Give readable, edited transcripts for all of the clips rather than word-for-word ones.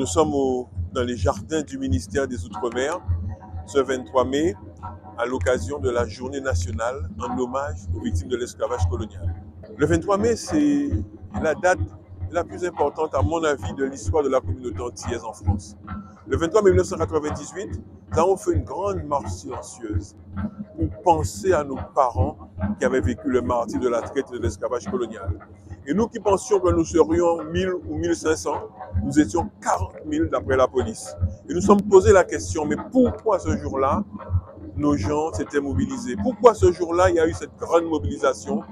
sommes dans les jardins du ministère des Outre-mer ce 23 mai à l'occasion de la journée nationale en hommage aux victimes de l'esclavage colonial. Le 23 mai, c'est la date la plus importante, à mon avis, de l'histoire de la communauté antillaise en France. Le 23 mai 1998, nous avons fait une grande marche silencieuse pour penser à nos parents qui avaient vécu le martyre de la traite et de l'esclavage colonial. Et nous qui pensions que nous serions 1000 ou 1500, nous étions 40 000 d'après la police. Et nous sommes posé la question, mais pourquoi ce jour-là, nos gens s'étaient mobilisés? Pourquoi ce jour-là, il y a eu cette grande mobilisation?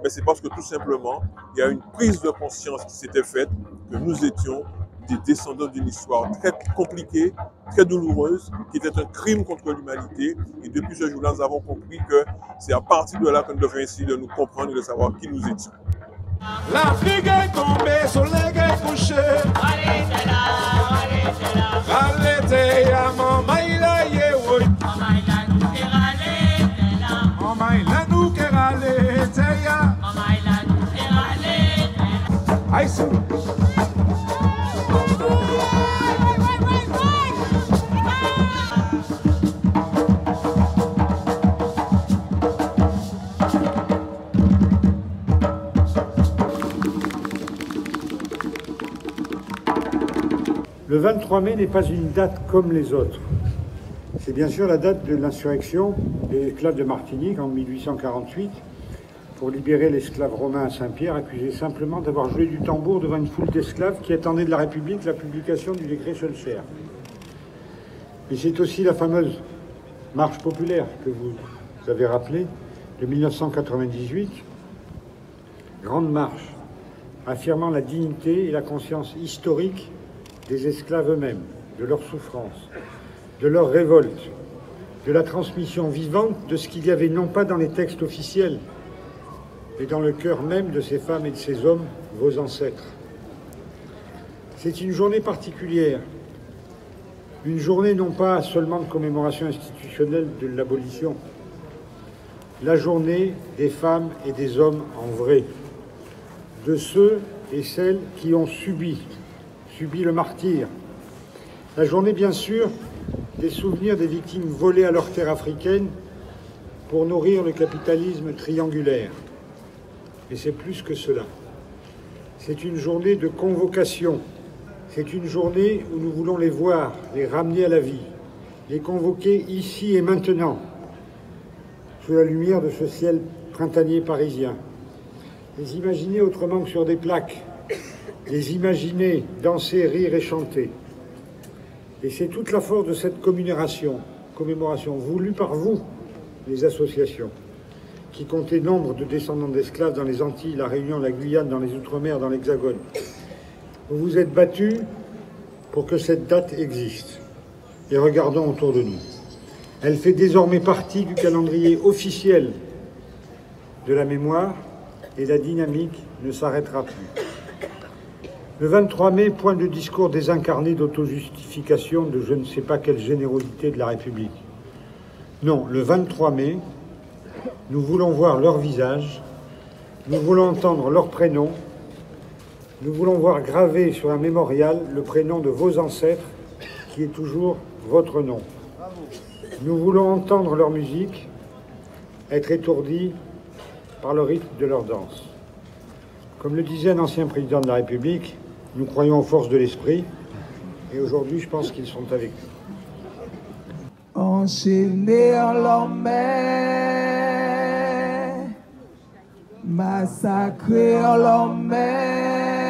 Mais c'est parce que tout simplement, il y a une prise de conscience qui s'était faite que nous étions des descendants d'une histoire très compliquée, très douloureuse, qui était un crime contre l'humanité. Et depuis ce jour-là, nous avons compris que c'est à partir de là que nous devions essayer de nous comprendre et de savoir qui nous étions. L'Afrique est tombée, soleil est couché. Allez, c'est là. Allez, c'est là, maman, il a yé, oui. Maman, il a nous kéralé, c'est là. Maman, il a nous kéralé, c'est là. Maman, il a nous kéralé, c'est là. Aïe, c'est Le 23 mai n'est pas une date comme les autres. C'est bien sûr la date de l'insurrection des esclaves de Martinique en 1848 pour libérer l'esclave romain à Saint-Pierre, accusé simplement d'avoir joué du tambour devant une foule d'esclaves qui attendaient de la République la publication du décret Schœlcher. Mais c'est aussi la fameuse marche populaire que vous avez rappelée de 1998, grande marche affirmant la dignité et la conscience historique des esclaves eux-mêmes, de leur souffrance, de leur révolte, de la transmission vivante de ce qu'il y avait non pas dans les textes officiels, mais dans le cœur même de ces femmes et de ces hommes, vos ancêtres. C'est une journée particulière, une journée non pas seulement de commémoration institutionnelle de l'abolition, la journée des femmes et des hommes en vrai, de ceux et celles qui ont subi le martyre. La journée, bien sûr, des souvenirs des victimes volées à leur terre africaine pour nourrir le capitalisme triangulaire. Mais c'est plus que cela. C'est une journée de convocation. C'est une journée où nous voulons les voir, les ramener à la vie, les convoquer ici et maintenant, sous la lumière de ce ciel printanier parisien. Les imaginer autrement que sur des plaques, les imaginer danser, rire et chanter. Et c'est toute la force de cette commémoration voulue par vous, les associations, qui comptez nombre de descendants d'esclaves dans les Antilles, la Réunion, la Guyane, dans les Outre-mer, dans l'Hexagone. Vous vous êtes battus pour que cette date existe. Et regardons autour de nous. Elle fait désormais partie du calendrier officiel de la mémoire et la dynamique ne s'arrêtera plus. Le 23 mai, point de discours désincarné d'autojustification de je ne sais pas quelle générosité de la République. Non, le 23 mai, nous voulons voir leur visage, nous voulons entendre leur prénom, nous voulons voir gravé sur un mémorial le prénom de vos ancêtres, qui est toujours votre nom. Nous voulons entendre leur musique, être étourdis par le rythme de leur danse. Comme le disait un ancien président de la République, nous croyons aux forces de l'esprit, et aujourd'hui, je pense qu'ils sont avec nous. Enchaînés en leur mer, massacrés en leur mer,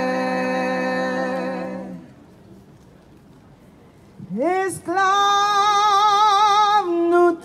esclaves nous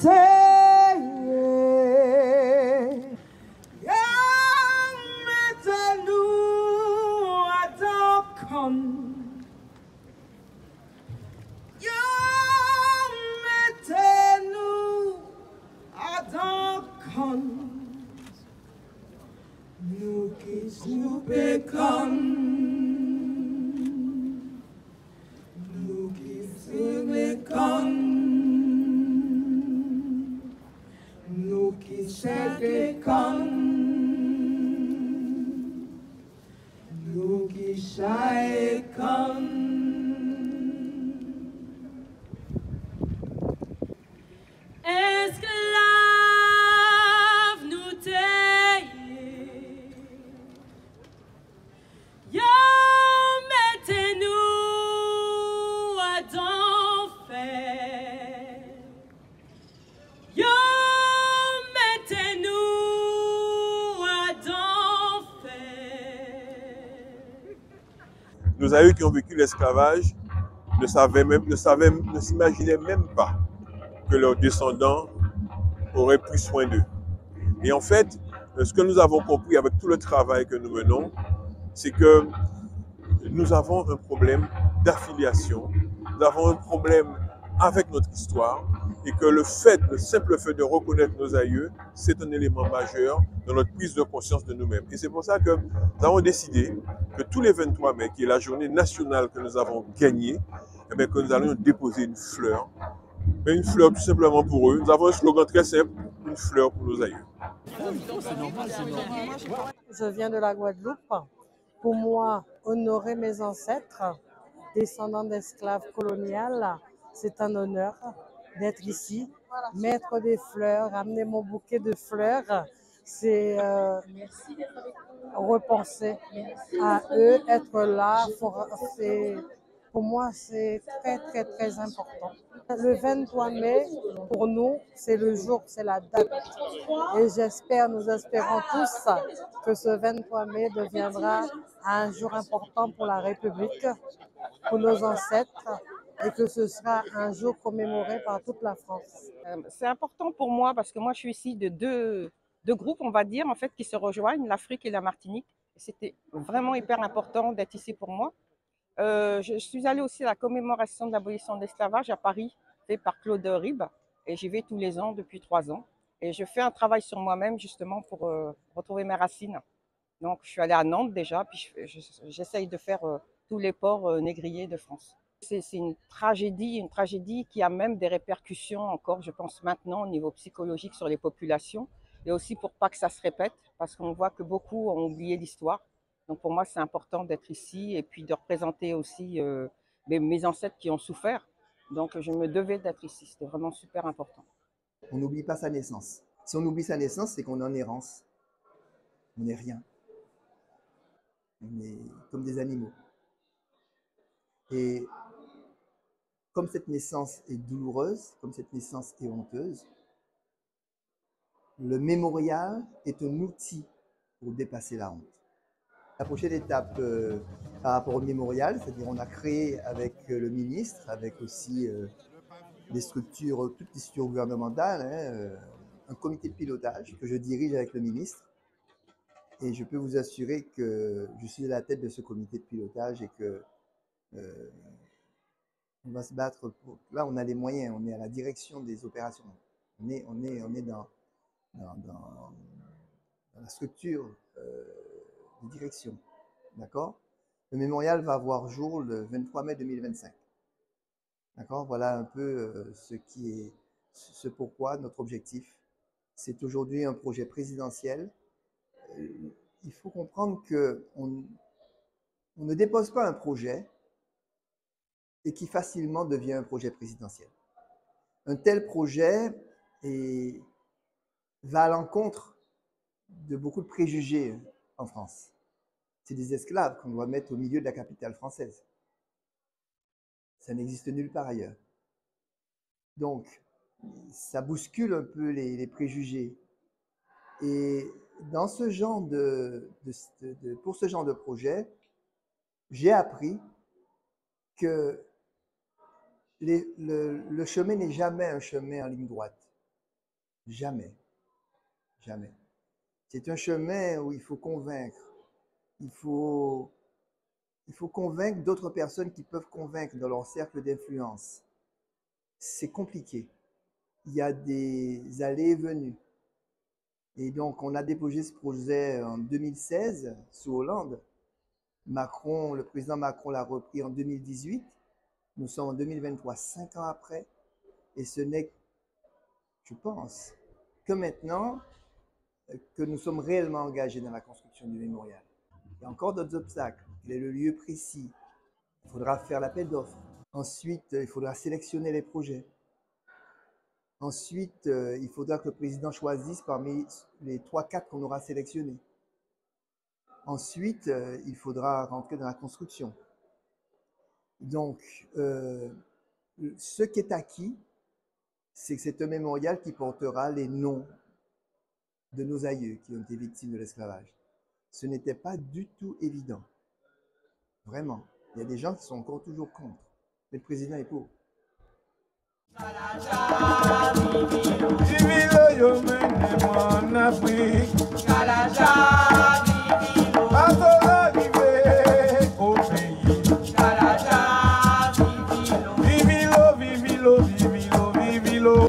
Nos aïeux qui ont vécu l'esclavage ne s'imaginaient même pas que leurs descendants auraient pris soin d'eux. Et en fait, ce que nous avons compris avec tout le travail que nous menons, c'est que nous avons un problème d'affiliation, nous avons un problème avec notre histoire, et que le simple fait de reconnaître nos aïeux, c'est un élément majeur dans notre prise de conscience de nous-mêmes. Et c'est pour ça que nous avons décidé que tous les 23 mai, qui est la journée nationale que nous avons gagnée, eh bien, que nous allons déposer une fleur. Mais une fleur tout simplement pour eux. Nous avons un slogan très simple, une fleur pour nos aïeux. Je viens de la Guadeloupe. Pour moi, honorer mes ancêtres, descendants d'esclaves coloniales, c'est un honneur d'être ici, mettre des fleurs, amener mon bouquet de fleurs, c'est repenser à eux, être là, pour moi c'est très très très important. Le 23 mai, pour nous, c'est le jour, c'est la date. Et nous espérons tous que ce 23 mai deviendra un jour important pour la République, pour nos ancêtres, et que ce sera un jour commémoré par toute la France. C'est important pour moi parce que moi je suis ici de deux groupes, on va dire, en fait, qui se rejoignent, l'Afrique et la Martinique. C'était vraiment hyper important d'être ici pour moi. Je suis allée aussi à la commémoration de l'abolition de l'esclavage à Paris, fait par Claude Ribes, et j'y vais tous les ans depuis 3 ans. Et je fais un travail sur moi-même justement pour retrouver mes racines. Donc je suis allée à Nantes déjà, puis j'essaye de faire tous les ports négriers de France. C'est une tragédie qui a même des répercussions encore, je pense maintenant, au niveau psychologique sur les populations, et aussi pour pas que ça se répète, parce qu'on voit que beaucoup ont oublié l'histoire. Donc pour moi, c'est important d'être ici et puis de représenter aussi mes ancêtres qui ont souffert. Donc je me devais d'être ici, c'était vraiment super important. On n'oublie pas sa naissance. Si on oublie sa naissance, c'est qu'on est en errance. On n'est rien. On est comme des animaux. Et comme cette naissance est douloureuse, comme cette naissance est honteuse, le mémorial est un outil pour dépasser la honte. La prochaine étape par rapport au mémorial, c'est-à-dire on a créé avec le ministre, avec aussi toutes les structures gouvernementales, un comité de pilotage que je dirige avec le ministre. Et je peux vous assurer que je suis à la tête de ce comité de pilotage et que on va se battre pour... Là, on a les moyens, on est à la direction des opérations. On est dans la structure de direction. D'accord? Le mémorial va voir jour le 23 mai 2025. D'accord? Voilà un peu ce pourquoi notre objectif. C'est aujourd'hui un projet présidentiel. Il faut comprendre qu'on ne dépose pas un projet et qui facilement devient un projet présidentiel. Un tel projet va à l'encontre de beaucoup de préjugés en France. C'est des esclaves qu'on doit mettre au milieu de la capitale française. Ça n'existe nulle part ailleurs. Donc, ça bouscule un peu les préjugés. Et dans ce genre pour ce genre de projet, j'ai appris que le chemin n'est jamais un chemin en ligne droite. Jamais. Jamais. C'est un chemin où il faut convaincre. Il faut convaincre d'autres personnes qui peuvent convaincre dans leur cercle d'influence. C'est compliqué. Il y a des allées et venues. Et donc, on a déposé ce projet en 2016 sous Hollande. Le président Macron l'a repris en 2018. Nous sommes en 2023, 5 ans après. Et ce n'est, je pense, que maintenant que nous sommes réellement engagés dans la construction du mémorial. Il y a encore d'autres obstacles. Quel est le lieu précis? Il faudra faire l'appel d'offres. Ensuite, il faudra sélectionner les projets. Ensuite, il faudra que le président choisisse parmi les 3-4 qu'on aura sélectionnés. Ensuite, il faudra rentrer dans la construction. Donc, ce qui est acquis, c'est que c'est un mémorial qui portera les noms de nos aïeux qui ont été victimes de l'esclavage. Ce n'était pas du tout évident. Vraiment. Il y a des gens qui sont encore toujours contre. Mais le président est pour. Vivilo, vivilo, vivilo, vivilo.